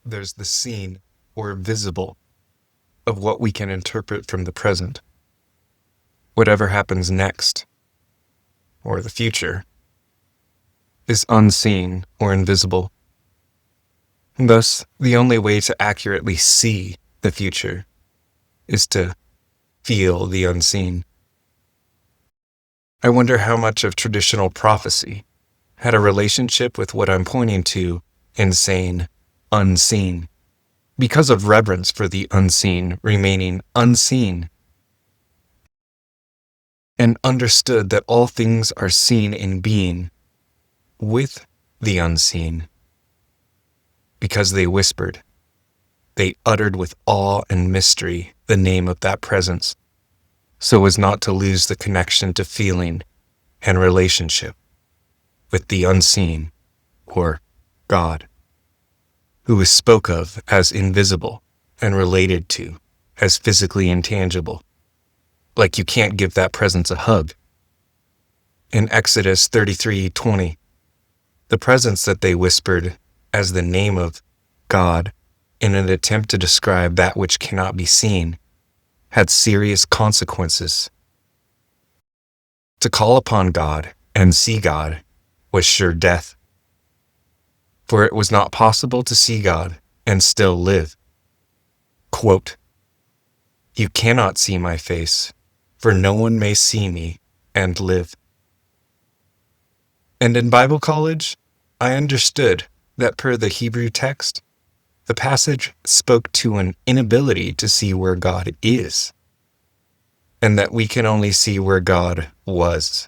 there's the seen or visible of what we can interpret from the present. Whatever happens next, or the future, is unseen or invisible. Thus, the only way to accurately see the future is to feel the unseen. I wonder how much of traditional prophecy had a relationship with what I'm pointing to in saying unseen, because of reverence for the unseen remaining unseen, and understood that all things are seen in being with the unseen. Because they whispered, they uttered with awe and mystery the name of that presence, so as not to lose the connection to feeling and relationship with the unseen, or God, who is spoke of as invisible and related to as physically intangible, like you can't give that presence a hug. In Exodus 33:20, the presence that they whispered as the name of God in an attempt to describe that which cannot be seen had serious consequences. To call upon God and see God was sure death, for it was not possible to see God and still live. Quote, "You cannot see my face, for no one may see me and live." And in Bible college, I understood that per the Hebrew text, the passage spoke to an inability to see where God is, and that we can only see where God was.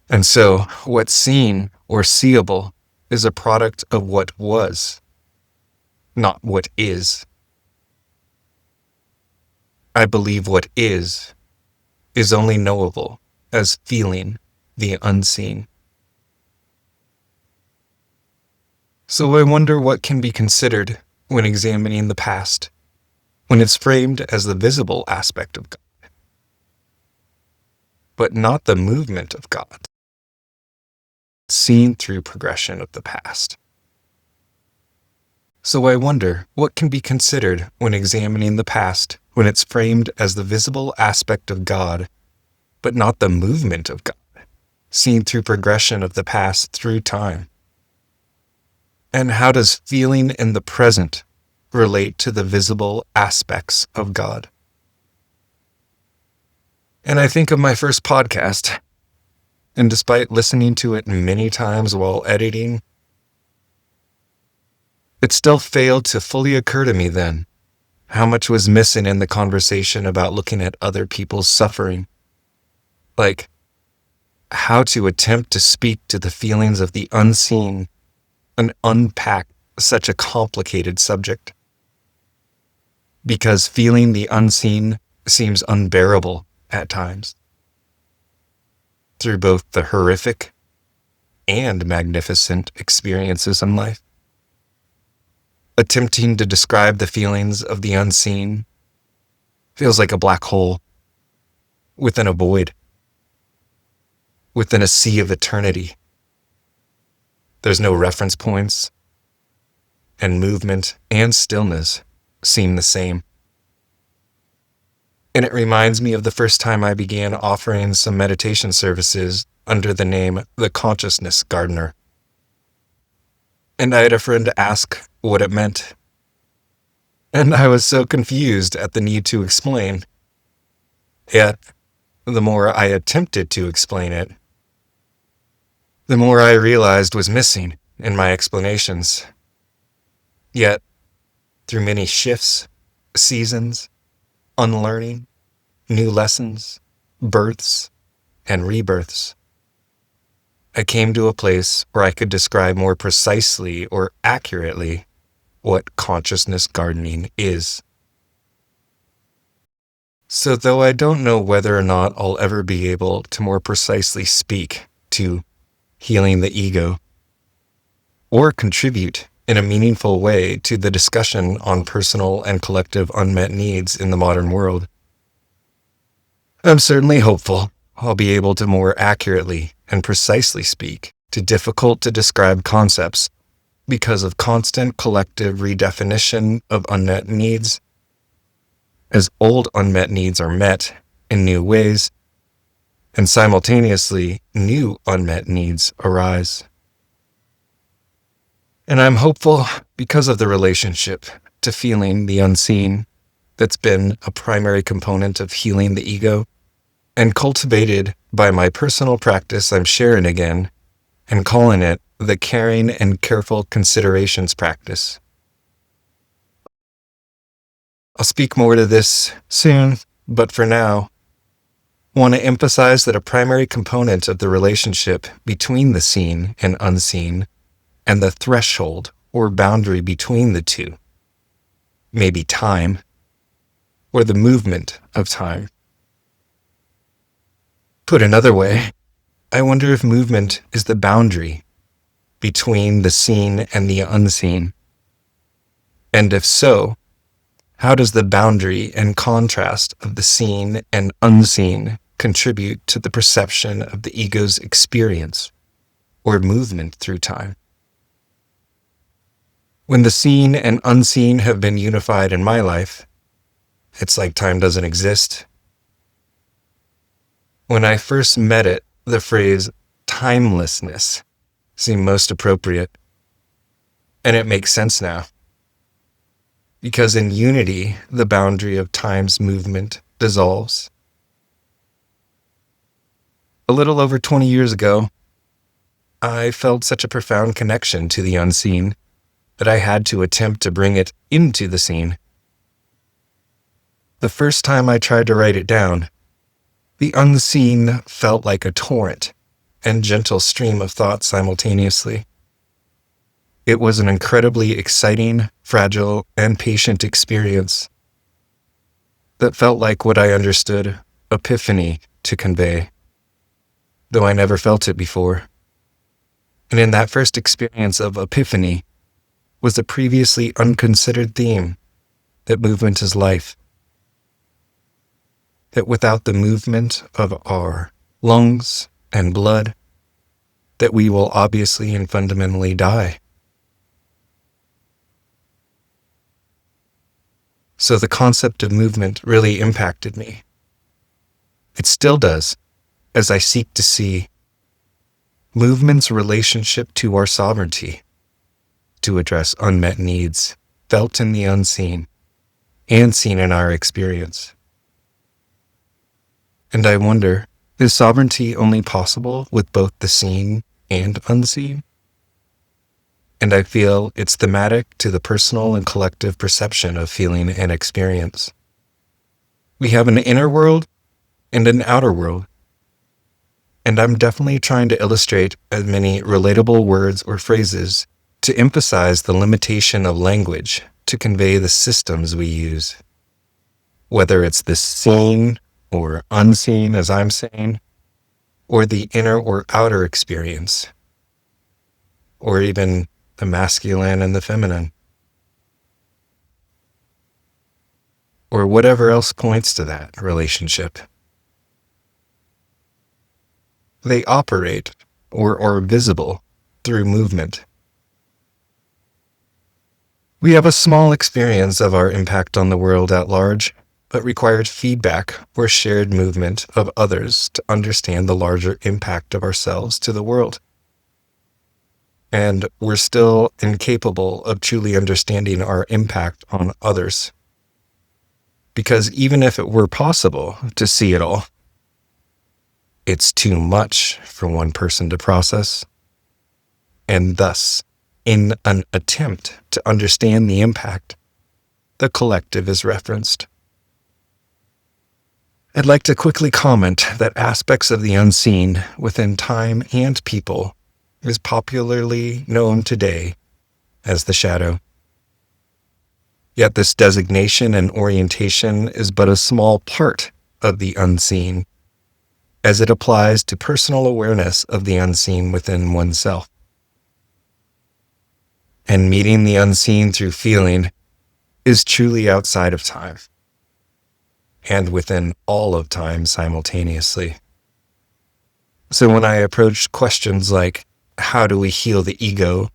And so, what's seen or seeable is a product of what was, not what is. I believe what is only knowable as feeling the unseen. So I wonder what can be considered when examining the past, when it's framed as the visible aspect of God, but not the movement of God, seen through progression of the past. So I wonder what can be considered when examining the past, when it's framed as the visible aspect of God, but not the movement of God, seen through progression of the past through time. And how does feeling in the present relate to the visible aspects of God? And I think of my first podcast, and despite listening to it many times while editing, it still failed to fully occur to me then how much was missing in the conversation about looking at other people's suffering. Like, how to attempt to speak to the feelings of the unseen and unpack such a complicated subject. Because feeling the unseen seems unbearable at times, through both the horrific and magnificent experiences in life. Attempting to describe the feelings of the unseen feels like a black hole within a void, within a sea of eternity. There's no reference points, and movement and stillness seem the same. And it reminds me of the first time I began offering some meditation services under the name The Consciousness Gardener. And I had a friend ask what it meant. And I was so confused at the need to explain. Yet, the more I attempted to explain it, the more I realized was missing in my explanations. Yet, through many shifts, seasons, unlearning, new lessons, births, and rebirths, I came to a place where I could describe more precisely or accurately what consciousness gardening is. So though I don't know whether or not I'll ever be able to more precisely speak to healing the ego, or contribute in a meaningful way to the discussion on personal and collective unmet needs in the modern world, I'm certainly hopeful I'll be able to more accurately and precisely speak to difficult to describe concepts because of constant collective redefinition of unmet needs, as old unmet needs are met in new ways, and simultaneously new unmet needs arise. And I'm hopeful because of the relationship to feeling the unseen that's been a primary component of healing the ego and cultivated by my personal practice I'm sharing again and calling it the caring and careful considerations practice. I'll speak more to this soon, but for now, I want to emphasize that a primary component of the relationship between the seen and unseen and the threshold or boundary between the two may be time or the movement of time. Put another way, I wonder if movement is the boundary between the seen and the unseen. And if so, how does the boundary and contrast of the seen and unseen contribute to the perception of the ego's experience or movement through time? When the seen and unseen have been unified in my life, it's like time doesn't exist. When I first met it, the phrase timelessness seemed most appropriate. And it makes sense now. Because in unity, the boundary of time's movement dissolves. A little over 20 years ago, I felt such a profound connection to the unseen that I had to attempt to bring it into the seen. The first time I tried to write it down, the unseen felt like a torrent and gentle stream of thought simultaneously. It was an incredibly exciting, fragile, and patient experience that felt like what I understood epiphany to convey, though I never felt it before. And in that first experience of epiphany was a previously unconsidered theme that movement is life. That without the movement of our lungs and blood, that we will obviously and fundamentally die. So the concept of movement really impacted me. It still does, as I seek to see movement's relationship to our sovereignty, to address unmet needs felt in the unseen and seen in our experience. And I wonder, is sovereignty only possible with both the seen and unseen? And I feel it's thematic to the personal and collective perception of feeling and experience. We have an inner world and an outer world. And I'm definitely trying to illustrate as many relatable words or phrases to emphasize the limitation of language to convey the systems we use. Whether it's the seen or unseen, as I'm saying, or the inner or outer experience, or even the masculine and the feminine, or whatever else points to that relationship. They operate or are visible through movement. We have a small experience of our impact on the world at large, but required feedback or shared movement of others to understand the larger impact of ourselves to the world. And we're still incapable of truly understanding our impact on others. Because even if it were possible to see it all, it's too much for one person to process. And thus, in an attempt to understand the impact, the collective is referenced. I'd like to quickly comment that aspects of the unseen within time and people is popularly known today as the shadow. Yet this designation and orientation is but a small part of the unseen, as it applies to personal awareness of the unseen within oneself. And meeting the unseen through feeling is truly outside of time, and within all of time simultaneously. So when I approach questions like, how do we heal the ego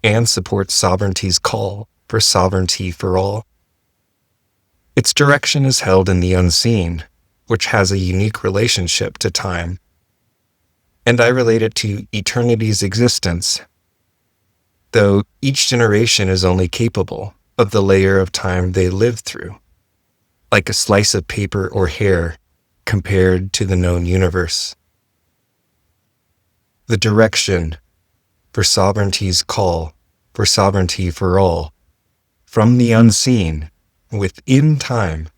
and supports sovereignty's call for sovereignty for all. Its direction is held in the unseen, which has a unique relationship to time, and I relate it to eternity's existence, though each generation is only capable of the layer of time they live through, like a slice of paper or hair compared to the known universe. The direction for sovereignty's call for sovereignty for all, from the unseen, within time,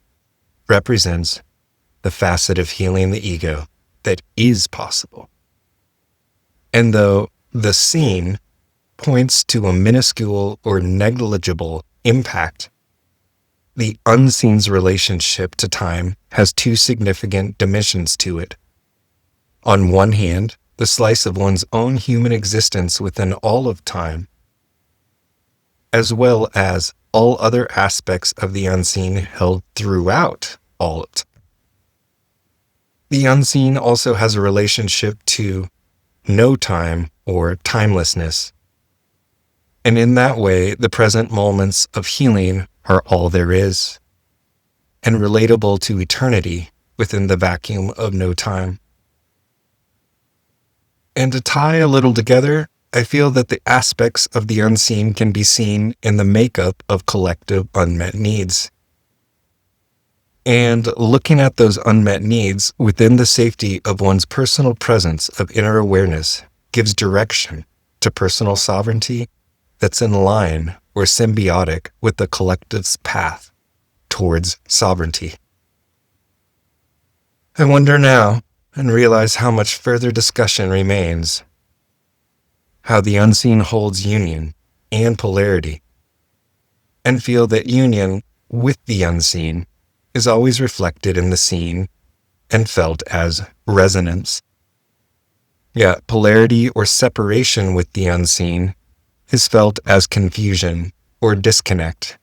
represents the facet of healing the ego that is possible. And though the seen points to a minuscule or negligible impact, the unseen's relationship to time has two significant dimensions to it. On one hand, the slice of one's own human existence within all of time, as well as all other aspects of the unseen held throughout all of time. The unseen also has a relationship to no time or timelessness. And in that way, the present moments of healing are all there is, and relatable to eternity within the vacuum of no time. And to tie a little together, I feel that the aspects of the unseen can be seen in the makeup of collective unmet needs. And looking at those unmet needs within the safety of one's personal presence of inner awareness gives direction to personal sovereignty that's in line or symbiotic with the collective's path towards sovereignty. I wonder now, and realize how much further discussion remains, how the unseen holds union and polarity, and feel that union with the unseen is always reflected in the seen and felt as resonance. Yet polarity or separation with the unseen is felt as confusion or disconnect,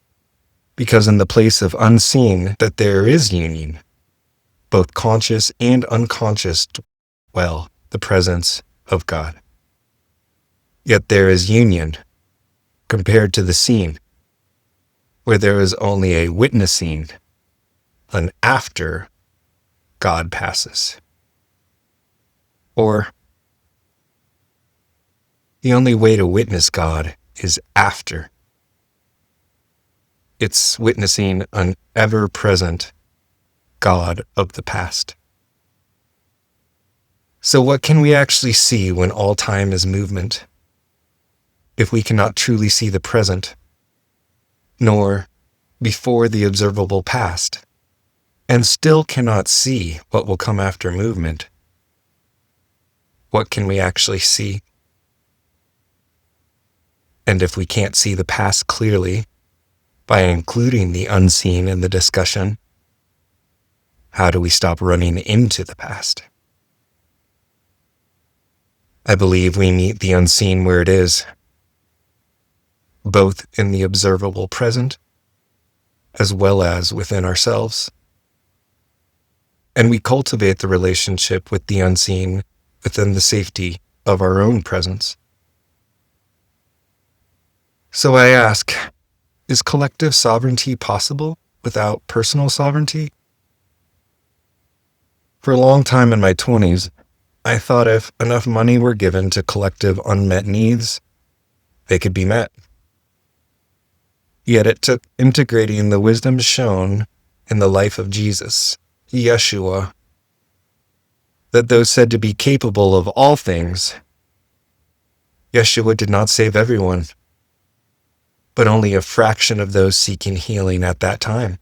because in the place of unseen that there is union, both conscious and unconscious, the presence of God. Yet there is union compared to the seen, where there is only a witnessing, an after God passes. Or the only way to witness God is after. It's witnessing an ever-present God of the past. So what can we actually see when all time is movement, if we cannot truly see the present, nor before the observable past, and still cannot see what will come after movement? What can we actually see? And if we can't see the past clearly, by including the unseen in the discussion, how do we stop running into the past? I believe we meet the unseen where it is, both in the observable present, as well as within ourselves. And we cultivate the relationship with the unseen within the safety of our own presence. So I ask, is collective sovereignty possible without personal sovereignty? For a long time in my 20s, I thought if enough money were given to collective unmet needs, they could be met. Yet it took integrating the wisdom shown in the life of Jesus, Yeshua, that those said to be capable of all things, Yeshua did not save everyone, but only a fraction of those seeking healing at that time,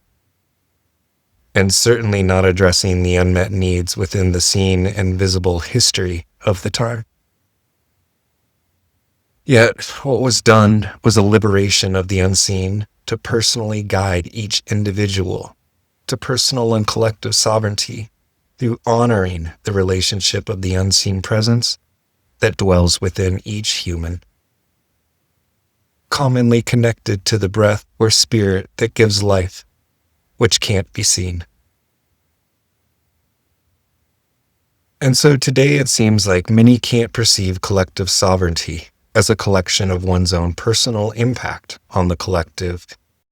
and certainly not addressing the unmet needs within the seen and visible history of the time. Yet what was done was a liberation of the unseen to personally guide each individual to personal and collective sovereignty through honoring the relationship of the unseen presence that dwells within each human, commonly connected to the breath or spirit that gives life, which can't be seen. And so today it seems like many can't perceive collective sovereignty as a collection of one's own personal impact on the collective,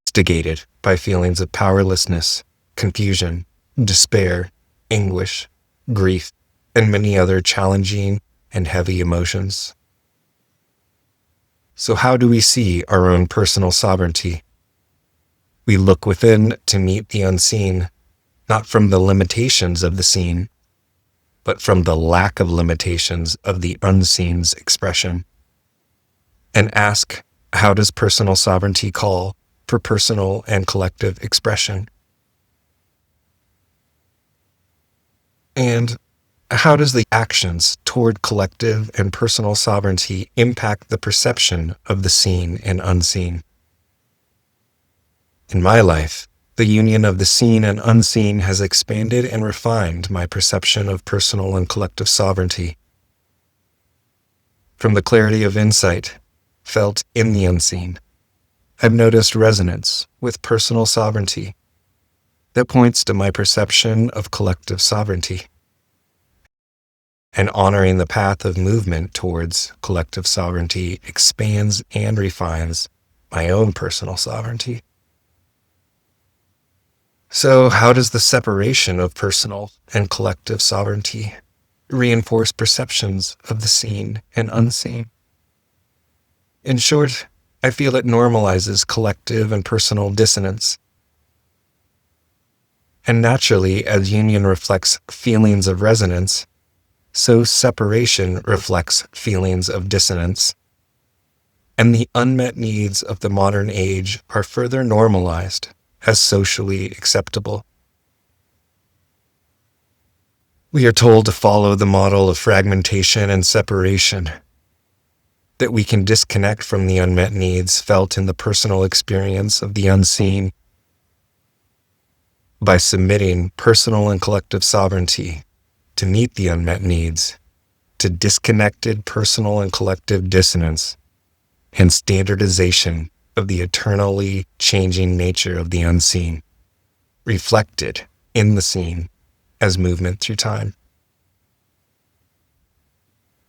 instigated by feelings of powerlessness, confusion, despair, anguish, grief, and many other challenging and heavy emotions. So how do we see our own personal sovereignty? We look within to meet the unseen, not from the limitations of the seen, but from the lack of limitations of the unseen's expression. And ask, how does personal sovereignty call for personal and collective expression? And how does the actions toward collective and personal sovereignty impact the perception of the seen and unseen? In my life, the union of the seen and unseen has expanded and refined my perception of personal and collective sovereignty. From the clarity of insight felt in the unseen, I've noticed resonance with personal sovereignty that points to my perception of collective sovereignty. And honoring the path of movement towards collective sovereignty expands and refines my own personal sovereignty. So, how does the separation of personal and collective sovereignty reinforce perceptions of the seen and unseen? In short, I feel it normalizes collective and personal dissonance. And naturally, as union reflects feelings of resonance, so separation reflects feelings of dissonance. And the unmet needs of the modern age are further normalized as socially acceptable. We are told to follow the model of fragmentation and separation, that we can disconnect from the unmet needs felt in the personal experience of the unseen by submitting personal and collective sovereignty to meet the unmet needs, to disconnected personal and collective dissonance and standardization of the eternally changing nature of the unseen, reflected in the seen as movement through time.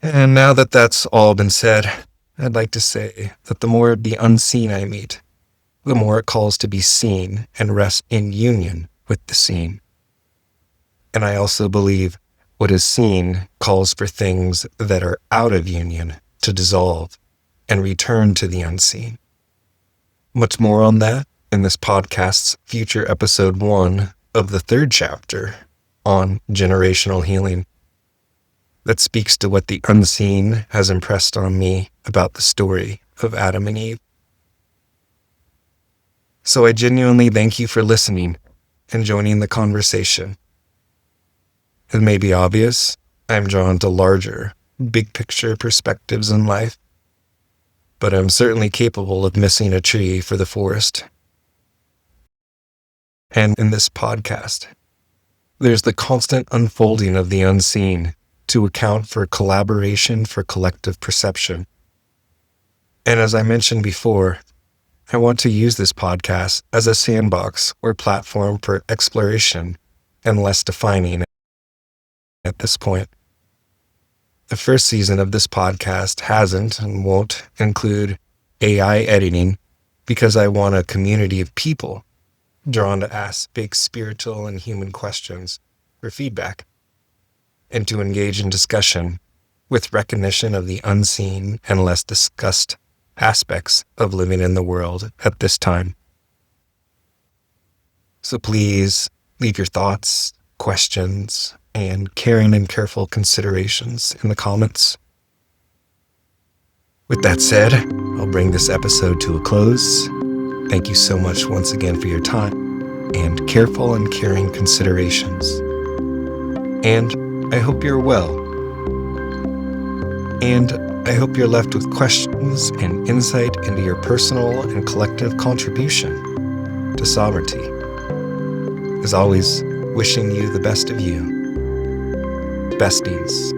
And now that that's all been said, I'd like to say that the more of the unseen I meet, the more it calls to be seen and rest in union with the seen. And I also believe what is seen calls for things that are out of union to dissolve and return to the unseen. Much more on that in this podcast's future episode 1 of the 3rd chapter on generational healing that speaks to what the unseen has impressed on me about the story of Adam and Eve. So I genuinely thank you for listening and joining the conversation. It may be obvious, I'm drawn to larger, big picture perspectives in life, but I'm certainly capable of missing a tree for the forest. And in this podcast, there's the constant unfolding of the unseen to account for collaboration for collective perception. And as I mentioned before, I want to use this podcast as a sandbox or platform for exploration and less defining at this point. The first season of this podcast hasn't and won't include AI editing because I want a community of people drawn to ask big spiritual and human questions for feedback and to engage in discussion with recognition of the unseen and less discussed aspects of living in the world at this time. So please leave your thoughts, questions, and caring and careful considerations in the comments. With that said, I'll bring this episode to a close. Thank you so much once again for your time and careful and caring considerations. And I hope you're well. And I hope you're left with questions and insight into your personal and collective contribution to sovereignty. As always, wishing you the best of you. Besties.